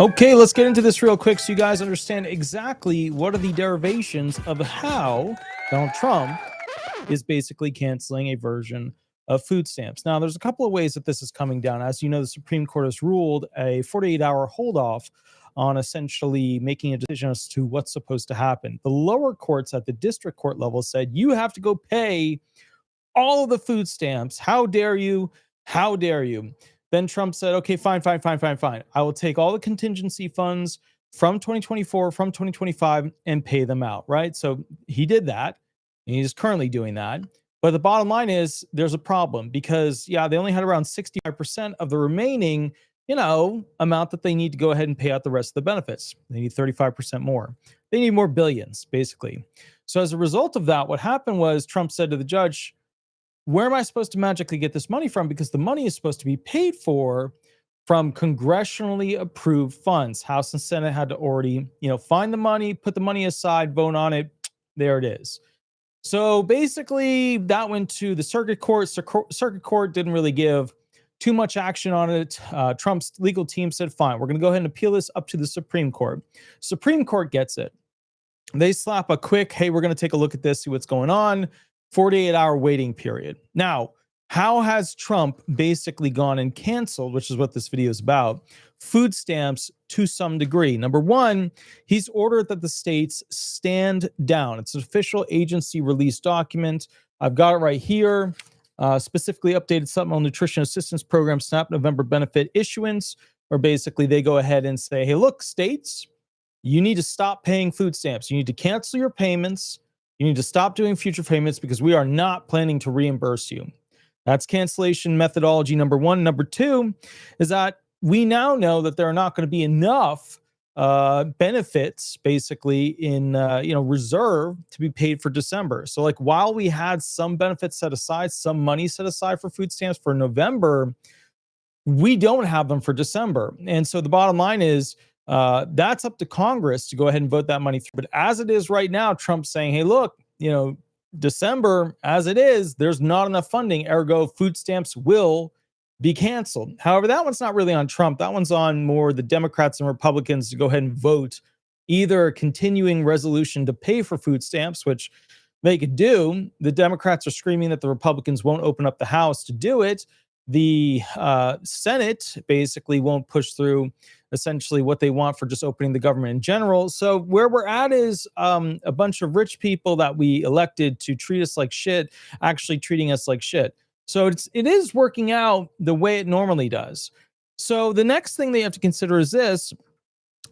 Okay, let's get into this real quick so you guys understand exactly what are the derivations of how Donald Trump is basically canceling a version of food stamps. Now, there's a couple of ways that this is coming down. As you know, the Supreme Court has ruled a 48-hour hold off on essentially making a decision as to what's supposed to happen. The lower courts at the district court level said you have to go pay all of the food stamps. How dare you? How dare you? Then Trump said, okay, fine. I will take all the contingency funds from 2024, from 2025, and pay them out, right? So he did that, and he's currently doing that. But the bottom line is there's a problem because, yeah, they only had around 65% of the remaining, amount that they need to go ahead and pay out the rest of the benefits. They need 35% more. They need more billions, basically. So as a result of that, what happened was Trump said to the judge, where am I supposed to magically get this money from? Because the money is supposed to be paid for from congressionally approved funds. House and Senate had to already, find the money, put the money aside, vote on it. There it is. So basically, that went to the circuit court. Circuit court didn't really give too much action on it. Trump's legal team said, fine, we're going to go ahead and appeal this up to the Supreme Court. Supreme Court gets it. They slap a quick, hey, we're going to take a look at this, see what's going on. 48-hour waiting period. Now, how has Trump basically gone and canceled, which is what this video is about, food stamps to some degree? Number one, he's ordered that the states stand down. It's an official agency release document. I've got it right here. Specifically updated Supplemental Nutrition Assistance Program SNAP November benefit issuance, where basically they go ahead and say, hey, look, states, you need to stop paying food stamps. You need to cancel your payments. You need to stop doing future payments because we are not planning to reimburse you. That's cancellation methodology number one. Number two is that we now know that there are not going to be enough benefits basically in reserve to be paid for December. So like while we had some benefits set aside, some money set aside for food stamps for November, we don't have them for December. And so the bottom line is that's up to Congress to go ahead and vote that money through. But as it is right now, Trump's saying, hey, look, December, as it is, there's not enough funding. Ergo, food stamps will be canceled. However, that one's not really on Trump. That one's on more the Democrats and Republicans to go ahead and vote either a continuing resolution to pay for food stamps, which they could do. The Democrats are screaming that the Republicans won't open up the House to do it. The Senate basically won't push through essentially what they want for just opening the government in general. So where we're at is a bunch of rich people that we elected to treat us like shit, actually treating us like shit. So it is working out the way it normally does. So the next thing they have to consider is this.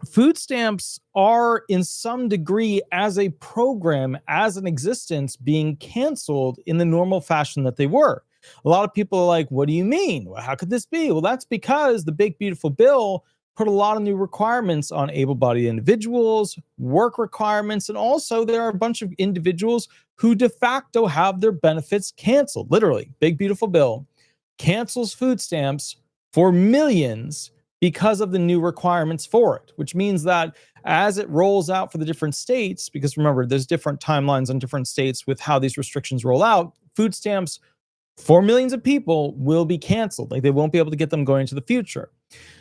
Food stamps are in some degree as a program, as an existence, being canceled in the normal fashion that they were. A lot of people are like, what do you mean? Well, how could this be? Well, that's because the big, beautiful bill put a lot of new requirements on able-bodied individuals, work requirements, and also there are a bunch of individuals who de facto have their benefits canceled. Literally, big, beautiful bill cancels food stamps for millions because of the new requirements for it, which means that as it rolls out for the different states, because remember, there's different timelines on different states with how these restrictions roll out, food stamps for millions of people will be canceled. Like they won't be able to get them going into the future.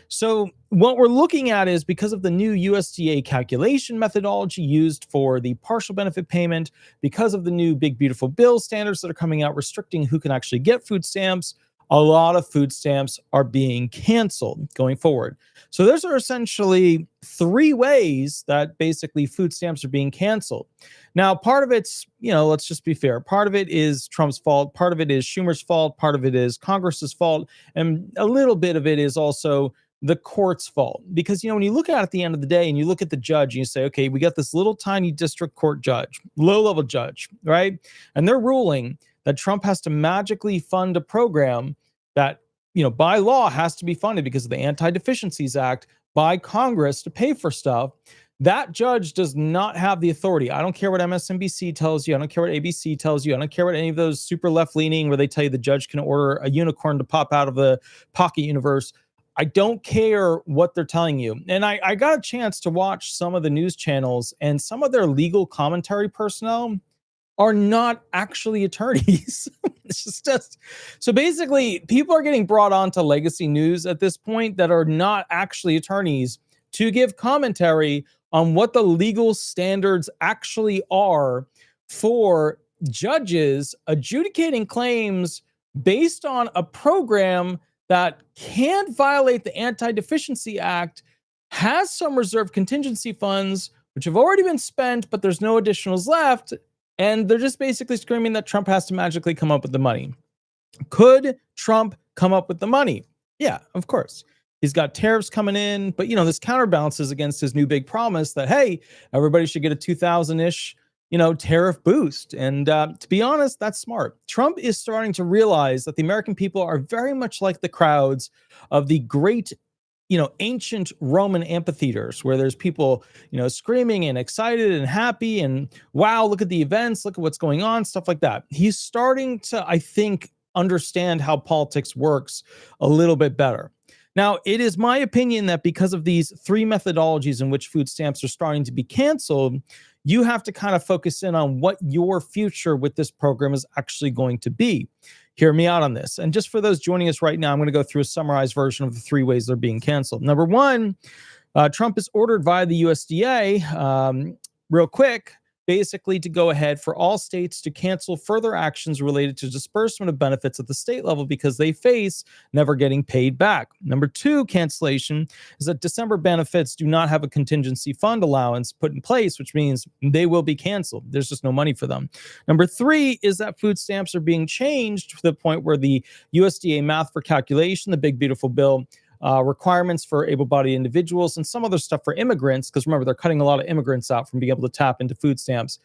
So what we're looking at is because of the new USDA calculation methodology used for the partial benefit payment, because of the new big, beautiful bill standards that are coming out restricting who can actually get food stamps, a lot of food stamps are being canceled going forward. So those are essentially three ways that basically food stamps are being canceled. Now, part of it's, let's just be fair. Part of it is Trump's fault. Part of it is Schumer's fault. Part of it is Congress's fault. And a little bit of it is also the court's fault. Because, when you look at the end of the day and you look at the judge and you say, okay, we got this little tiny district court judge, low-level judge, right? And they're ruling that Trump has to magically fund a program that, by law has to be funded because of the Anti-Deficiencies Act by Congress to pay for stuff. That judge does not have the authority. I don't care what MSNBC tells you. I don't care what ABC tells you. I don't care what any of those super left-leaning where they tell you the judge can order a unicorn to pop out of the pocket universe. I don't care what they're telling you. And I got a chance to watch some of the news channels, and some of their legal commentary personnel are not actually attorneys. It's just so basically people are getting brought on to legacy news at this point that are not actually attorneys to give commentary on what the legal standards actually are for judges adjudicating claims based on a program that can violate the Anti-Deficiency Act, has some reserved contingency funds, which have already been spent, but there's no additionals left. And they're just basically screaming that Trump has to magically come up with the money. Could Trump come up with the money? Yeah, of course. He's got tariffs coming in, but this counterbalances against his new big promise that, hey, everybody should get a 2,000-ish, tariff boost. And to be honest, that's smart. Trump is starting to realize that the American people are very much like the crowds of the great, ancient Roman amphitheaters, where there's people, screaming and excited and happy and wow, look at the events, look at what's going on, stuff like that. He's starting to, I think, understand how politics works a little bit better. Now, it is my opinion that because of these three methodologies in which food stamps are starting to be canceled, you have to kind of focus in on what your future with this program is actually going to be. Hear me out on this. And just for those joining us right now, I'm going to go through a summarized version of the three ways they're being canceled. Number one, Trump has ordered via the USDA, real quick, basically to go ahead for all states to cancel further actions related to disbursement of benefits at the state level because they face never getting paid back. Number two cancellation is that December benefits do not have a contingency fund allowance put in place, which means they will be canceled. There's just no money for them. Number three is that food stamps are being changed to the point where the USDA math for calculation, the big beautiful bill, requirements for able-bodied individuals, and some other stuff for immigrants, because remember, they're cutting a lot of immigrants out from being able to tap into food stamps.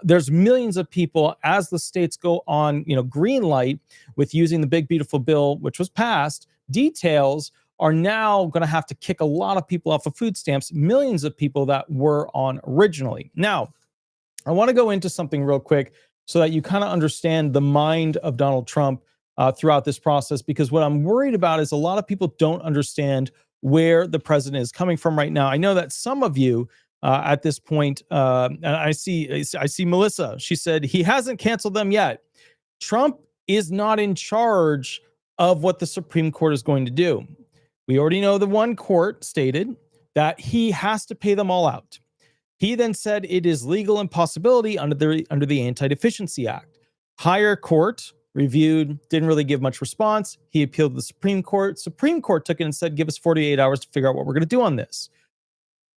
There's millions of people, as the states go on, green light with using the big beautiful bill, which was passed, details are now going to have to kick a lot of people off of food stamps, millions of people that were on originally. Now, I want to go into something real quick so that you kind of understand the mind of Donald Trump throughout this process, because what I'm worried about is a lot of people don't understand where the president is coming from right now. I know that some of you at this point, and I see Melissa, she said he hasn't canceled them yet. Trump is not in charge of what the Supreme Court is going to do. We already know the one court stated that he has to pay them all out. He then said it is legal impossibility under the Anti-Deficiency Act. Higher court reviewed, didn't really give much response. He appealed to the Supreme Court. Supreme Court took it and said, give us 48 hours to figure out what we're going to do on this.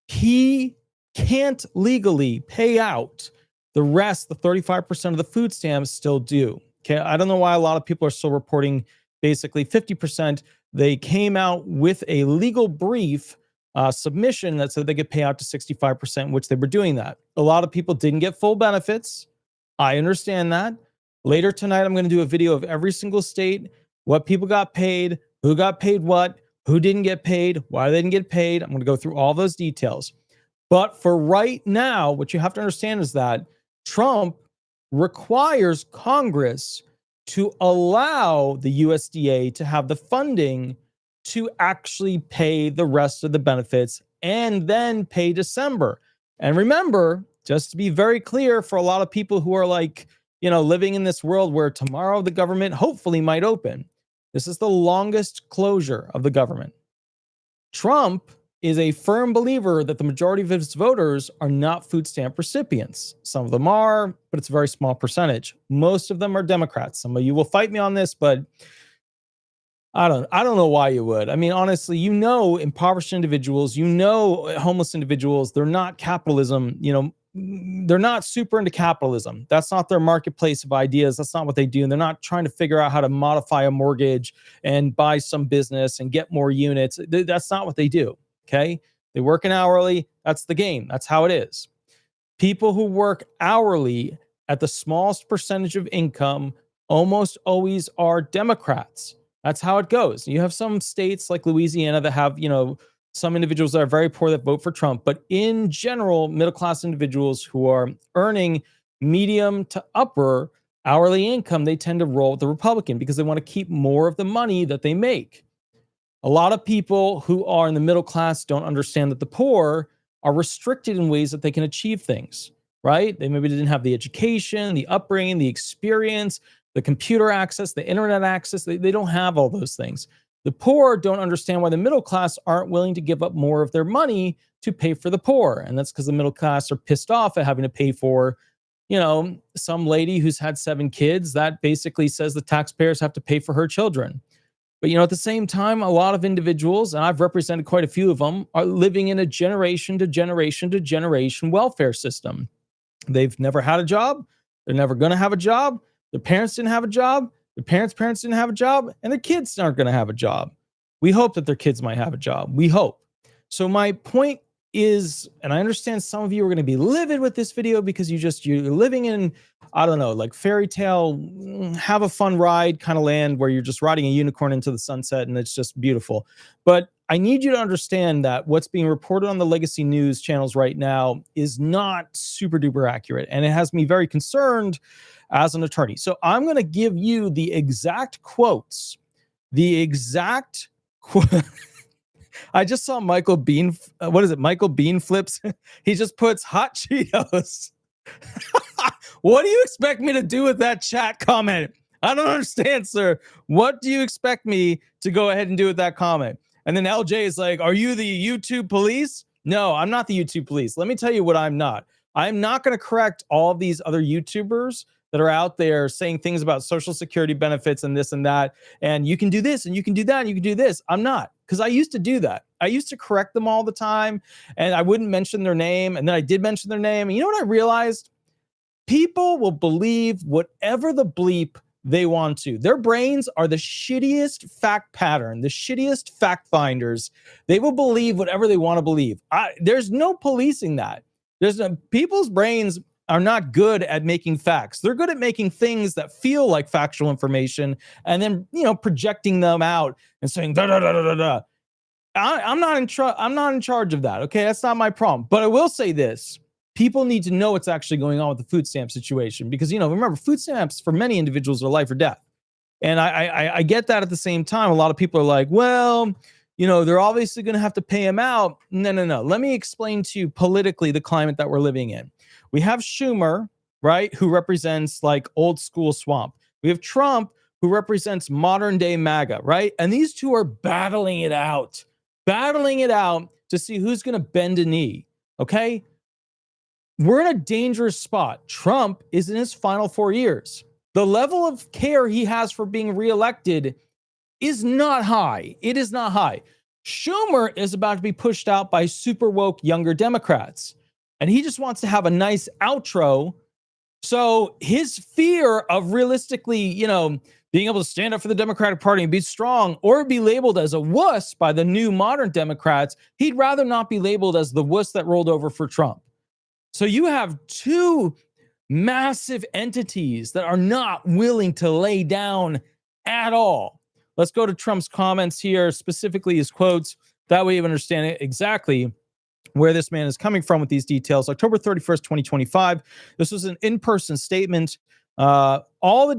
He can't legally pay out the rest, the 35% of the food stamps still due. Okay, I don't know why a lot of people are still reporting basically 50%. They came out with a legal brief submission that said they could pay out to 65%, which they were doing that. A lot of people didn't get full benefits. I understand that. Later tonight, I'm going to do a video of every single state, what people got paid, who got paid what, who didn't get paid, why they didn't get paid. I'm going to go through all those details. But for right now, what you have to understand is that Trump requires Congress to allow the USDA to have the funding to actually pay the rest of the benefits and then pay December. And remember, just to be very clear for a lot of people who are like, living in this world where tomorrow the government hopefully might open. This is the longest closure of the government. Trump is a firm believer that the majority of his voters are not food stamp recipients. Some of them are, but it's a very small percentage. Most of them are Democrats. Some of you will fight me on this, but I don't know why you would. I mean, honestly, impoverished individuals, homeless individuals, they're not capitalism, they're not super into capitalism. That's not their marketplace of ideas. That's not what they do. And they're not trying to figure out how to modify a mortgage and buy some business and get more units. That's not what they do. Okay. They work an hourly. That's the game. That's how it is. People who work hourly at the smallest percentage of income almost always are Democrats. That's how it goes. You have some states like Louisiana that have, some individuals that are very poor that vote for Trump, but in general, middle-class individuals who are earning medium to upper hourly income, they tend to roll with the Republican because they want to keep more of the money that they make. A lot of people who are in the middle class don't understand that the poor are restricted in ways that they can achieve things, right? They maybe didn't have the education, the upbringing, the experience, the computer access, the internet access. They don't have all those things. The poor don't understand why the middle class aren't willing to give up more of their money to pay for the poor. And that's because the middle class are pissed off at having to pay for, some lady who's had 7 kids that basically says the taxpayers have to pay for her children. But, at the same time, a lot of individuals, and I've represented quite a few of them, are living in a generation to generation to generation welfare system. They've never had a job. They're never going to have a job. Their parents didn't have a job. Their parents didn't have a job, and their kids aren't going to have a job. We hope that their kids might have a job. We hope. So my point is, and I understand some of you are going to be livid with this video because you're living in, I don't know, like fairy tale, have a fun ride kind of land where you're just riding a unicorn into the sunset and it's just beautiful. But I need you to understand that what's being reported on the legacy news channels right now is not super duper accurate. And it has me very concerned as an attorney. So I'm going to give you the exact quotes, I just saw Michael Bean. Michael Bean flips. He just puts hot Cheetos. What do you expect me to do with that chat comment? I don't understand, sir. What do you expect me to go ahead and do with that comment? And then LJ is like, are you the YouTube police? No, I'm not the YouTube police. Let me tell you what I'm not. I'm not going to correct all of these other YouTubers that are out there saying things about Social Security benefits and this and that. And you can do this and you can do that and you can do this. I'm not, because I used to do that. I used to correct them all the time and I wouldn't mention their name. And then I did mention their name. And you know what I realized? People will believe whatever the bleep they want to. Their brains are the shittiest fact pattern, the shittiest fact finders. They will believe whatever they want to believe. There's no policing that. People's brains are not good at making facts. They're good at making things that feel like factual information and then, projecting them out and saying, da, da, da, da, da, da. I'm not in charge of that. Okay. That's not my problem. But I will say this. People need to know what's actually going on with the food stamp situation because, remember, food stamps for many individuals are life or death. And I get that. At the same time, a lot of people are like, well, they're obviously going to have to pay them out. No. Let me explain to you politically the climate that we're living in. We have Schumer, right, who represents like old school swamp. We have Trump, who represents modern day MAGA, right? And these two are battling it out to see who's going to bend a knee, okay? We're in a dangerous spot. Trump is in his final 4 years. The level of care he has for being reelected is not high. It is not high. Schumer is about to be pushed out by super woke younger Democrats. And he just wants to have a nice outro. So his fear of realistically, being able to stand up for the Democratic Party and be strong or be labeled as a wuss by the new modern Democrats, he'd rather not be labeled as the wuss that rolled over for Trump. So you have two massive entities that are not willing to lay down at all. Let's go to Trump's comments here, specifically his quotes. That way you understand exactly where this man is coming from with these details. October 31st, 2025. This was an in-person statement. All the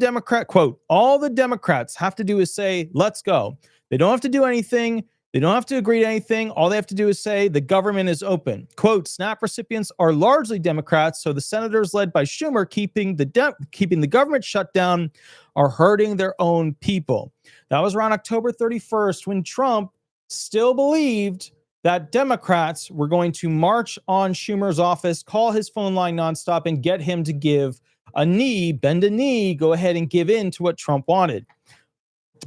Democrats have to do is say, let's go. They don't have to do anything. They don't have to agree to anything. All they have to do is say the government is open. Quote, SNAP recipients are largely Democrats, so the senators led by Schumer keeping the government shut down are hurting their own people. That was around October 31st when Trump still believed that Democrats were going to march on Schumer's office, call his phone line nonstop, and get him to bend a knee, go ahead and give in to what Trump wanted.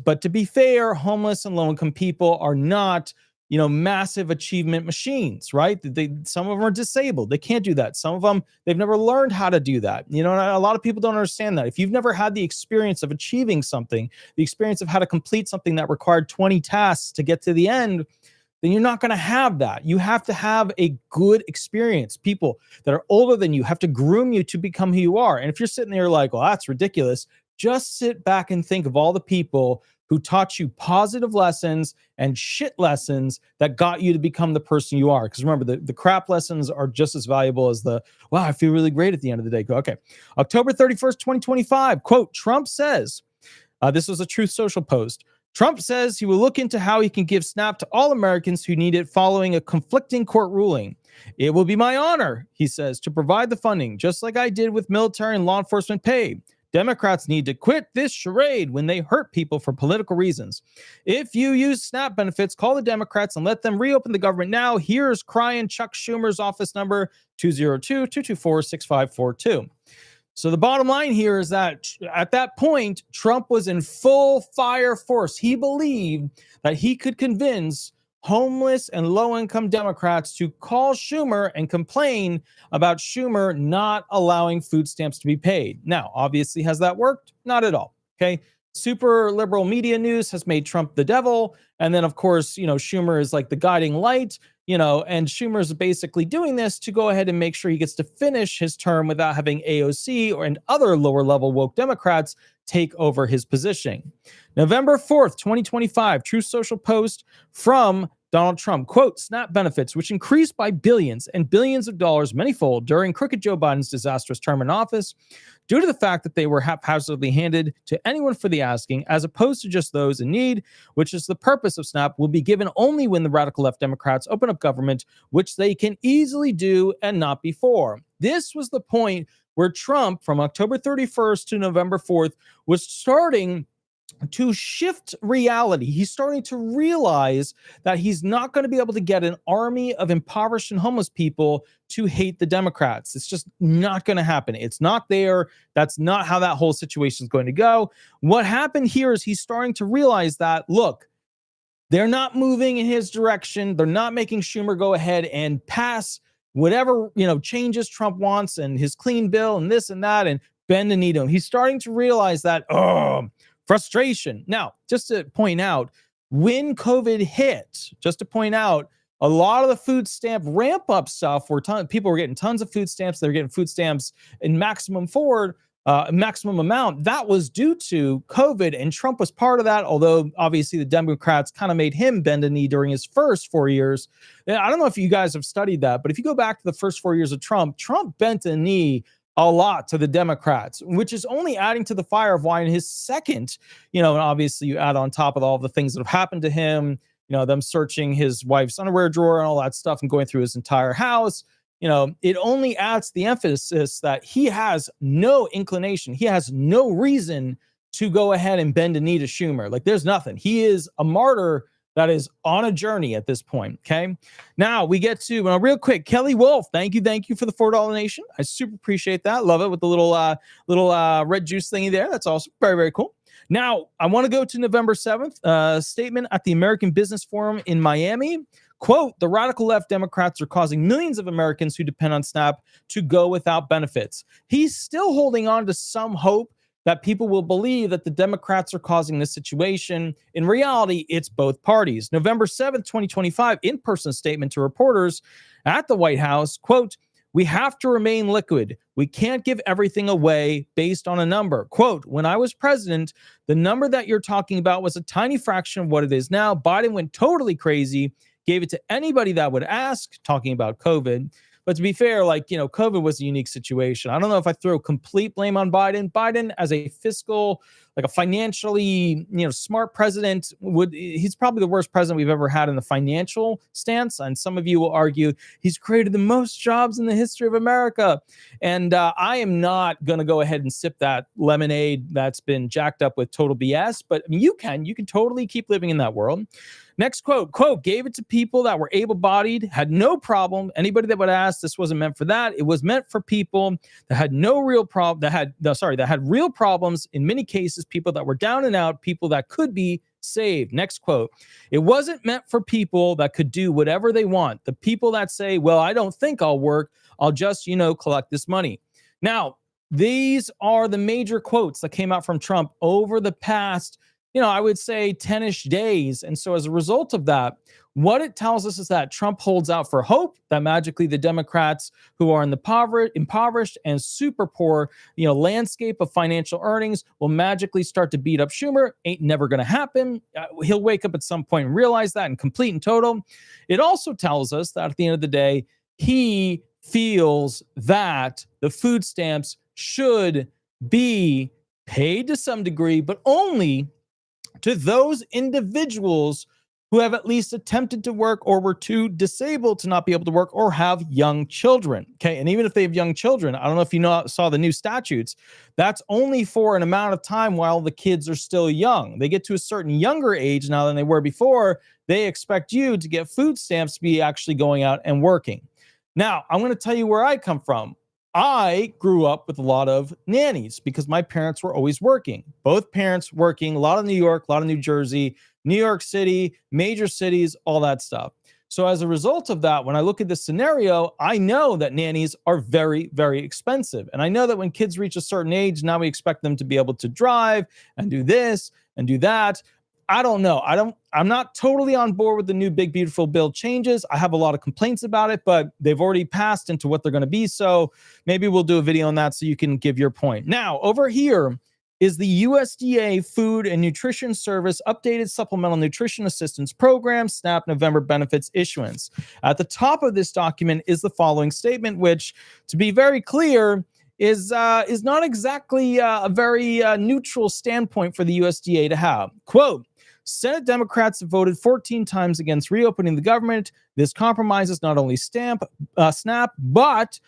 But to be fair, homeless and low-income people are not, massive achievement machines, right? Some of them are disabled. They can't do that. Some of them, they've never learned how to do that. And a lot of people don't understand that. If you've never had the experience of achieving something, the experience of how to complete something that required 20 tasks to get to the end, then you're not going to have that. You have to have a good experience. People that are older than you have to groom you to become who you are. And if you're sitting there like, well, that's ridiculous, just sit back and think of all the people who taught you positive lessons and shit lessons that got you to become the person you are. Because remember, the crap lessons are just as valuable as wow, I feel really great at the end of the day. Okay. October 31st, 2025, quote, Trump says, this was a Truth Social post. Trump says he will look into how he can give SNAP to all Americans who need it following a conflicting court ruling. It will be my honor, he says, to provide the funding, just like I did with military and law enforcement pay. Democrats need to quit this charade when they hurt people for political reasons. If you use SNAP benefits, call the Democrats and let them reopen the government now. Here's crying Chuck Schumer's office number, 202-224-6542. So the bottom line here is that at that point, Trump was in full fire force. He believed that he could convince homeless and low-income Democrats to call Schumer and complain about Schumer not allowing food stamps to be paid. Now, obviously, has that worked? Not at all. Okay. Super liberal media news has made Trump the devil. And then, of course, Schumer is like the guiding light, and Schumer is basically doing this to go ahead and make sure he gets to finish his term without having AOC and other lower level woke Democrats take over his position. November 4th, 2025, Truth Social post from Donald Trump, quote, SNAP benefits, which increased by billions and billions of dollars manyfold during crooked Joe Biden's disastrous term in office, due to the fact that they were haphazardly handed to anyone for the asking, as opposed to just those in need, which is the purpose of SNAP, will be given only when the radical left Democrats open up government, which they can easily do and not before. This was the point where Trump, from October 31st to November 4th, was starting to shift reality. He's starting to realize that he's not going to be able to get an army of impoverished and homeless people to hate the Democrats. It's just not going to happen. It's not there. That's not how that whole situation is going to go. What happened here is he's starting to realize that, look, they're not moving in his direction. They're not making Schumer go ahead and pass whatever, changes Trump wants and his clean bill and this and that and bend the knee to him. He's starting to realize that, frustration. Now, just to point out, when COVID hit, a lot of the food stamp ramp up stuff where people were getting tons of food stamps. They're getting food stamps in maximum amount. That was due to COVID, and Trump was part of that, although obviously the Democrats kind of made him bend a knee during his first 4 years. And I don't know if you guys have studied that, but if you go back to the first 4 years of Trump bent a knee a lot to the Democrats, which is only adding to the fire of why in his second, and obviously you add on top of all the things that have happened to him, them searching his wife's underwear drawer and all that stuff and going through his entire house, it only adds the emphasis that he has no inclination. He has no reason to go ahead and bend a knee to Schumer. Like, there's nothing. He is a martyr that is on a journey at this point. Okay. Now we get to, real quick, Kelly Wolf. Thank you for the $4 donation. I super appreciate that. Love it with the little red juice thingy there. That's awesome. Very, very cool. Now I want to go to November 7th, statement at the American Business Forum in Miami. Quote, the radical left Democrats are causing millions of Americans who depend on SNAP to go without benefits. He's still holding on to some hope that people will believe that the Democrats are causing this situation. In reality, it's both parties. November 7th, 2025, in-person statement to reporters at the White House, quote, we have to remain liquid. We can't give everything away based on a number. Quote, when I was president, the number that you're talking about was a tiny fraction of what it is now. Biden went totally crazy, gave it to anybody that would ask, talking about COVID. But to be fair, COVID was a unique situation. I don't know if I throw complete blame on Biden. Biden, as a fiscal, a financially, smart president, he's probably the worst president we've ever had in the financial stance. And some of you will argue he's created the most jobs in the history of America. And I am not going to go ahead and sip that lemonade that's been jacked up with total BS. But you can totally keep living in that world. Next quote, gave it to people that were able-bodied, had no problem. Anybody that would ask, this wasn't meant for that. It was meant for people that had that had real problems. In many cases, people that were down and out, people that could be saved. Next quote, it wasn't meant for people that could do whatever they want. The people that say, well, I don't think I'll work. I'll just, collect this money. Now, these are the major quotes that came out from Trump over the past I would say 10-ish days. And so as a result of that, what it tells us is that Trump holds out for hope that magically the Democrats who are in the impoverished and super poor, landscape of financial earnings will magically start to beat up Schumer. Ain't never going to happen. He'll wake up at some point and realize that in complete and total. It also tells us that at the end of the day, he feels that the food stamps should be paid to some degree, but only to those individuals who have at least attempted to work or were too disabled to not be able to work or have young children. Okay, and even if they have young children, I don't know if you saw the new statutes, that's only for an amount of time while the kids are still young. They get to a certain younger age now than they were before, they expect you to get food stamps to be actually going out and working. Now, I'm going to tell you where I come from. I grew up with a lot of nannies because my parents were always working. Both parents working, a lot of New York, a lot of New Jersey, New York City, major cities, all that stuff. So as a result of that, when I look at this scenario, I know that nannies are very, very expensive. And I know that when kids reach a certain age, now we expect them to be able to drive and do this and do that. I don't know. I'm not totally on board with the new big, beautiful bill changes. I have a lot of complaints about it, but they've already passed into what they're going to be. So maybe we'll do a video on that so you can give your point. Now, over here is the USDA Food and Nutrition Service Updated Supplemental Nutrition Assistance Program, SNAP November benefits issuance. At the top of this document is the following statement, which, to be very clear, is not exactly a very neutral standpoint for the USDA to have. Quote, Senate Democrats have voted 14 times against reopening the government. This compromises not only SNAP, but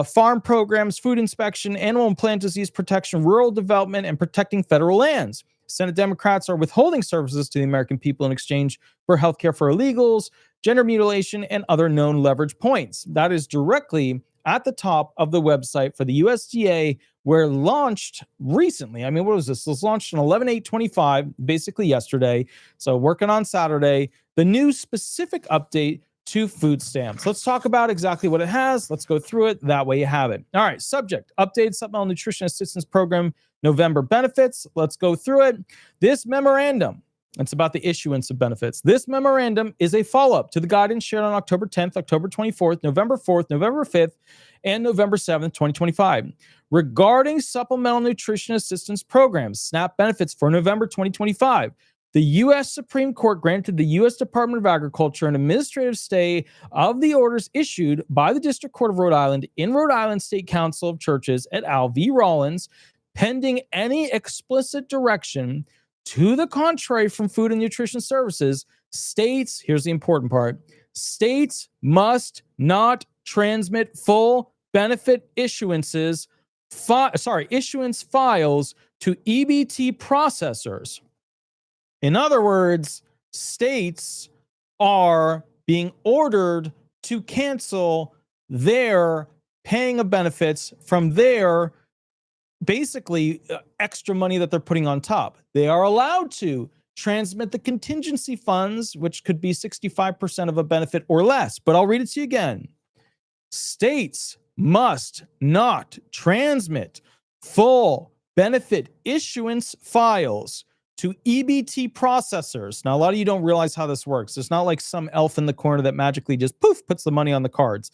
farm programs, food inspection, animal and plant disease protection, rural development, and protecting federal lands. Senate Democrats are withholding services to the American people in exchange for healthcare for illegals, gender mutilation, and other known leverage points. That is directly at the top of the website for the USDA, where launched recently. I mean, what was this? This was launched on 11/8/25, basically yesterday. So working on Saturday, the new specific update to food stamps. Let's talk about exactly what it has. Let's go through it. That way you have it. All right, subject, updated supplemental nutrition assistance program, November benefits. Let's go through it. This memorandum, it's about the issuance of benefits. This memorandum is a follow-up to the guidance shared on October 10th, October 24th, November 4th, November 5th, and November 7th, 2025, regarding supplemental nutrition assistance programs, SNAP benefits for November 2025. The U.S. Supreme Court granted the U.S. Department of Agriculture an administrative stay of the orders issued by the District Court of Rhode Island in Rhode Island State Council of Churches et al. V. Rollins, pending any explicit direction to the contrary from Food and Nutrition Services. States, here's the important part, states must not transmit full benefit issuance files to EBT processors. In other words, states are being ordered to cancel their paying of benefits from their basically extra money that they're putting on top. They are allowed to transmit the contingency funds, which could be 65% of a benefit or less. But I'll read it to you again. States must not transmit full benefit issuance files to EBT processors. Now, a lot of you don't realize how this works. It's not like some elf in the corner that magically just poof, puts the money on the cards.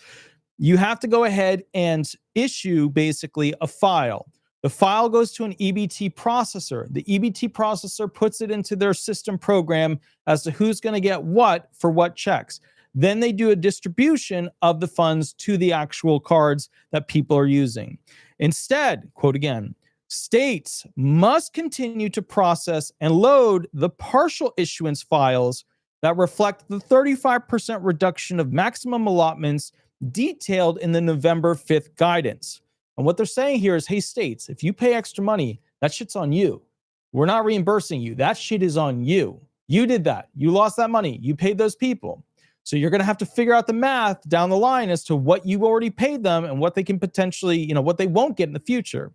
You have to go ahead and issue basically a file. The file goes to an EBT processor. The EBT processor puts it into their system program as to who's going to get what for what checks. Then they do a distribution of the funds to the actual cards that people are using. Instead, quote again, states must continue to process and load the partial issuance files that reflect the 35% reduction of maximum allotments detailed in the November 5th guidance. And what they're saying here is, hey, states, if you pay extra money, that shit's on you. We're not reimbursing you. That shit is on you. You did that. You lost that money. You paid those people. So you're going to have to figure out the math down the line as to what you already paid them and what they can potentially, what they won't get in the future.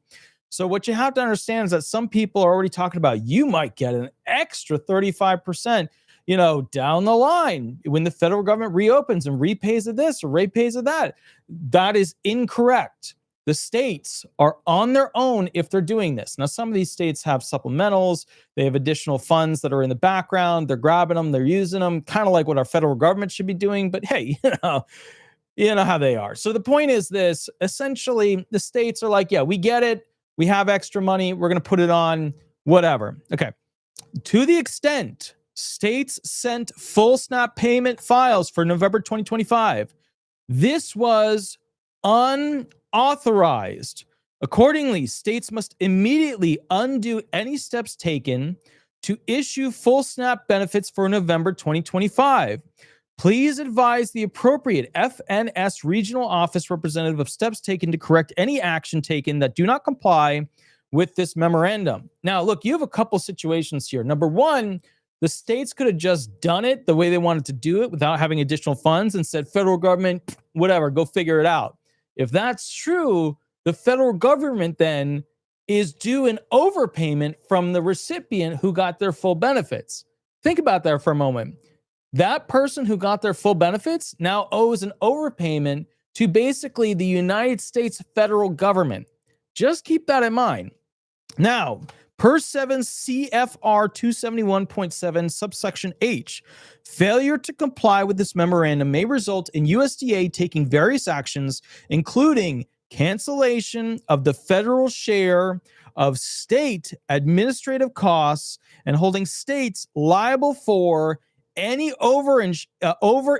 So what you have to understand is that some people are already talking about you might get an extra 35%, down the line when the federal government reopens and repays of this or repays of that. That is incorrect. The states are on their own if they're doing this. Now, some of these states have supplementals. They have additional funds that are in the background. They're grabbing them. They're using them, kind of like what our federal government should be doing. But hey, you know how they are. So the point is this. Essentially, the states are like, yeah, we get it. We have extra money. We're going to put it on whatever. Okay. To the extent states sent full SNAP payment files for November 2025, this was unauthorized. Accordingly, states must immediately undo any steps taken to issue full SNAP benefits for November 2025. Please advise the appropriate FNS regional office representative of steps taken to correct any action taken that do not comply with this memorandum. Now, look, you have a couple situations here. Number one, the states could have just done it the way they wanted to do it without having additional funds and said, federal government, whatever, go figure it out. If that's true, the federal government then is due an overpayment from the recipient who got their full benefits. Think about that for a moment. That person who got their full benefits now owes an overpayment to basically the United States federal government. Just keep that in mind. Now, per 7 CFR 271.7 subsection H, failure to comply with this memorandum may result in USDA taking various actions, including cancellation of the federal share of state administrative costs and holding states liable for any over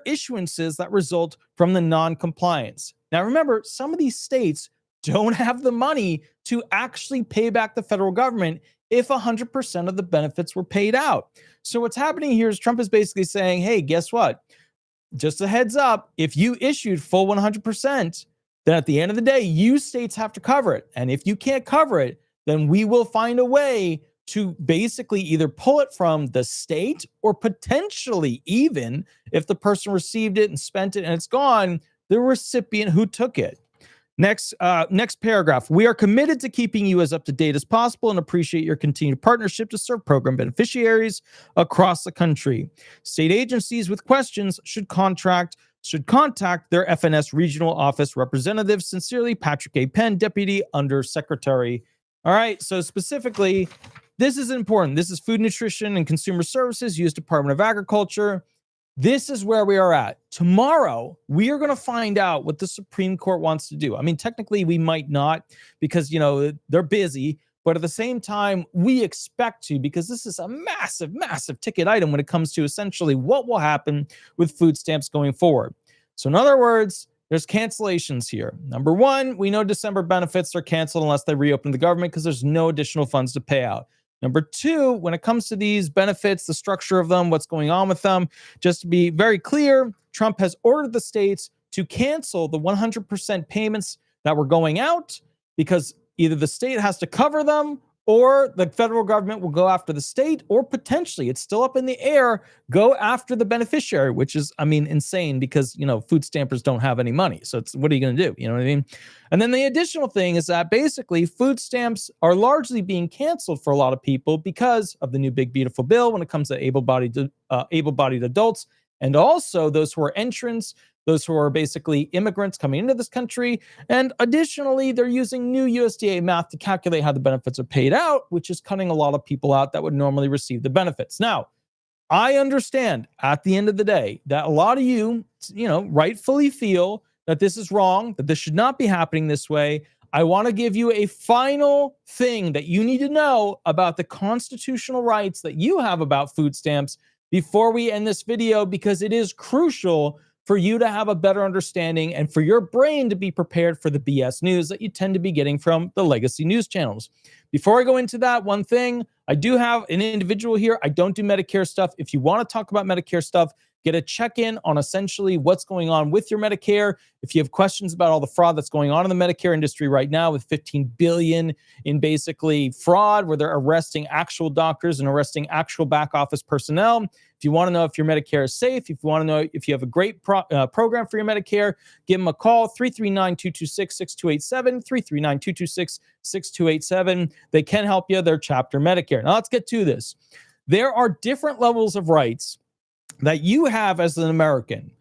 issuances that result from the non-compliance. Now, remember, some of these states don't have the money to actually pay back the federal government if 100% of the benefits were paid out. So what's happening here is Trump is basically saying, hey, guess what? Just a heads up, if you issued full 100%, then at the end of the day, you states have to cover it. And if you can't cover it, then we will find a way to basically either pull it from the state or potentially even if the person received it and spent it and it's gone, the recipient who took it. Next paragraph. We are committed to keeping you as up to date as possible and appreciate your continued partnership to serve program beneficiaries across the country. State agencies with questions should contact their FNS regional office representative. Sincerely, Patrick A. Penn, Deputy Undersecretary. All right, so specifically, this is important. This is Food, Nutrition, and Consumer Services, U.S. Department of Agriculture. This is where we are at. Tomorrow, we are going to find out what the Supreme Court wants to do. I mean, technically, we might not because, they're busy. But at the same time, we expect to, because this is a massive, massive ticket item when it comes to essentially what will happen with food stamps going forward. So in other words, there's cancellations here. Number one, we know December benefits are canceled unless they reopen the government because there's no additional funds to pay out. Number two, when it comes to these benefits, the structure of them, what's going on with them, just to be very clear, Trump has ordered the states to cancel the 100% payments that were going out because either the state has to cover them or the federal government will go after the state, or potentially, it's still up in the air, go after the beneficiary, which is, insane because, food stampers don't have any money. So what are you going to do? You know what I mean? And then the additional thing is that basically food stamps are largely being canceled for a lot of people because of the new big, beautiful bill when it comes to able-bodied adults, and also those who are entrants, those who are basically immigrants coming into this country. And additionally, they're using new USDA math to calculate how the benefits are paid out, which is cutting a lot of people out that would normally receive the benefits. Now, I understand at the end of the day that a lot of you, rightfully feel that this is wrong, that this should not be happening this way. I want to give you a final thing that you need to know about the constitutional rights that you have about food stamps before we end this video, because it is crucial for you to have a better understanding and for your brain to be prepared for the BS news that you tend to be getting from the legacy news channels. Before I go into that, one thing, I do have an individual here. I don't do Medicare stuff. If you want to talk about Medicare stuff, get a check-in on essentially what's going on with your Medicare. If you have questions about all the fraud that's going on in the Medicare industry right now with $15 billion in basically fraud, where they're arresting actual doctors and arresting actual back office personnel. If you want to know if your Medicare is safe, if you want to know if you have a great program for your Medicare, give them a call, 339-226-6287, 339-226-6287. They can help you. They're Chapter Medicare. Now let's get to this. There are different levels of rights that you have as an American.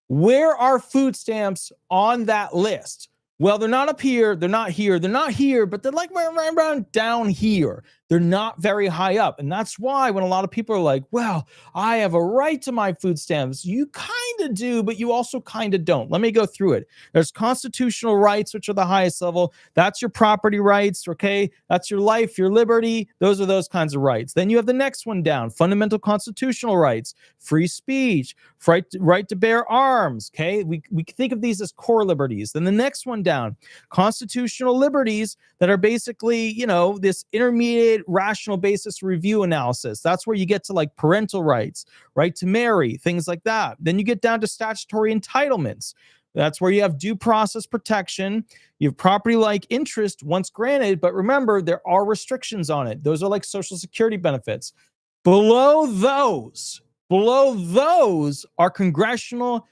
Where are food stamps on that list? Well, they're not up here. They're not here. They're not here, but they're like right around down here. They're not very high up. And that's why when a lot of people are like, well, I have a right to my food stamps. You kind of do, but you also kind of don't. Let me go through it. There's constitutional rights, which are the highest level. That's your property rights, okay? That's your life, your liberty. Those are those kinds of rights. Then you have the next one down, fundamental constitutional rights, free speech, right to bear arms, okay? We think of these as core liberties. Then the next one down, constitutional liberties that are basically, this intermediate aggregate rational basis review analysis. That's where you get to like parental rights, right to marry, things like that. Then you get down to statutory entitlements. That's where you have due process protection. You have property-like interest once granted, but remember, there are restrictions on it. Those are like Social Security benefits. Below those are congressional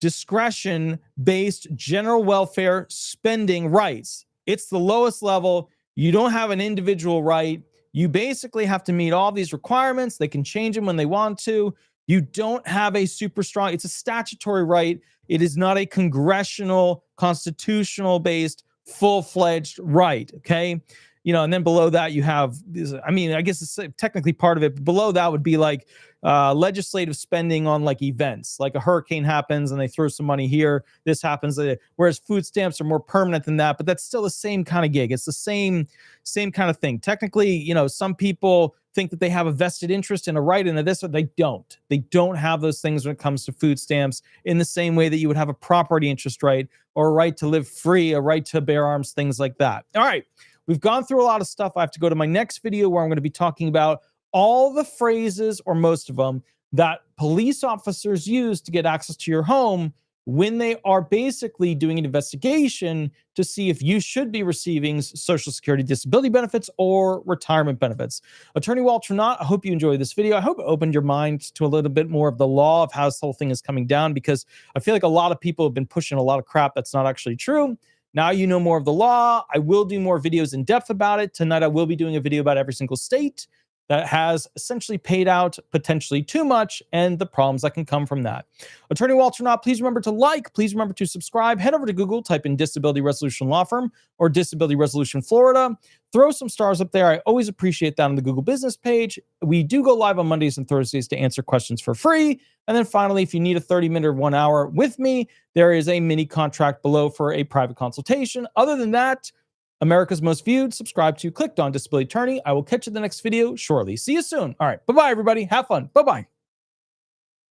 discretion-based general welfare spending rights. It's the lowest level. You don't have an individual right. You basically have to meet all these requirements. They can change them when they want to. You don't have a super strong, it's a statutory right. It is not a congressional, constitutional-based, full-fledged right, okay? You know, and then below that you have, I mean, I guess it's technically part of it, but below that would be like legislative spending on like events, like a hurricane happens and they throw some money here, this happens, whereas food stamps are more permanent than that, but that's still the same kind of gig. It's the same kind of thing. Technically, you know, some people think that they have a vested interest in a right and a this, or they don't. They don't have those things when it comes to food stamps in the same way that you would have a property interest right or a right to live free, a right to bear arms, things like that. All right. We've gone through a lot of stuff. I have to go to my next video where I'm going to be talking about all the phrases, or most of them, that police officers use to get access to your home when they are basically doing an investigation to see if you should be receiving Social Security disability benefits or retirement benefits. Attorney Walter Hnot, I hope you enjoyed this video. I hope it opened your mind to a little bit more of the law of how this whole thing is coming down, because I feel like a lot of people have been pushing a lot of crap that's not actually true. Now you know more of the law. I will do more videos in depth about it. Tonight I will be doing a video about every single state that has essentially paid out potentially too much and the problems that can come from that. Attorney Walter Hnot, please remember to like, please remember to subscribe. Head over to Google, type in Disability Resolution Law Firm or Disability Resolution Florida. Throw some stars up there. I always appreciate that on the Google business page. We do go live on Mondays and Thursdays to answer questions for free. And then finally, if you need a 30-minute or 1 hour with me, there is a mini contract below for a private consultation. Other than that, America's Most Viewed, subscribe to, clicked on Disability Attorney. I will catch you in the next video shortly. See you soon. All right. Bye-bye, everybody. Have fun. Bye-bye.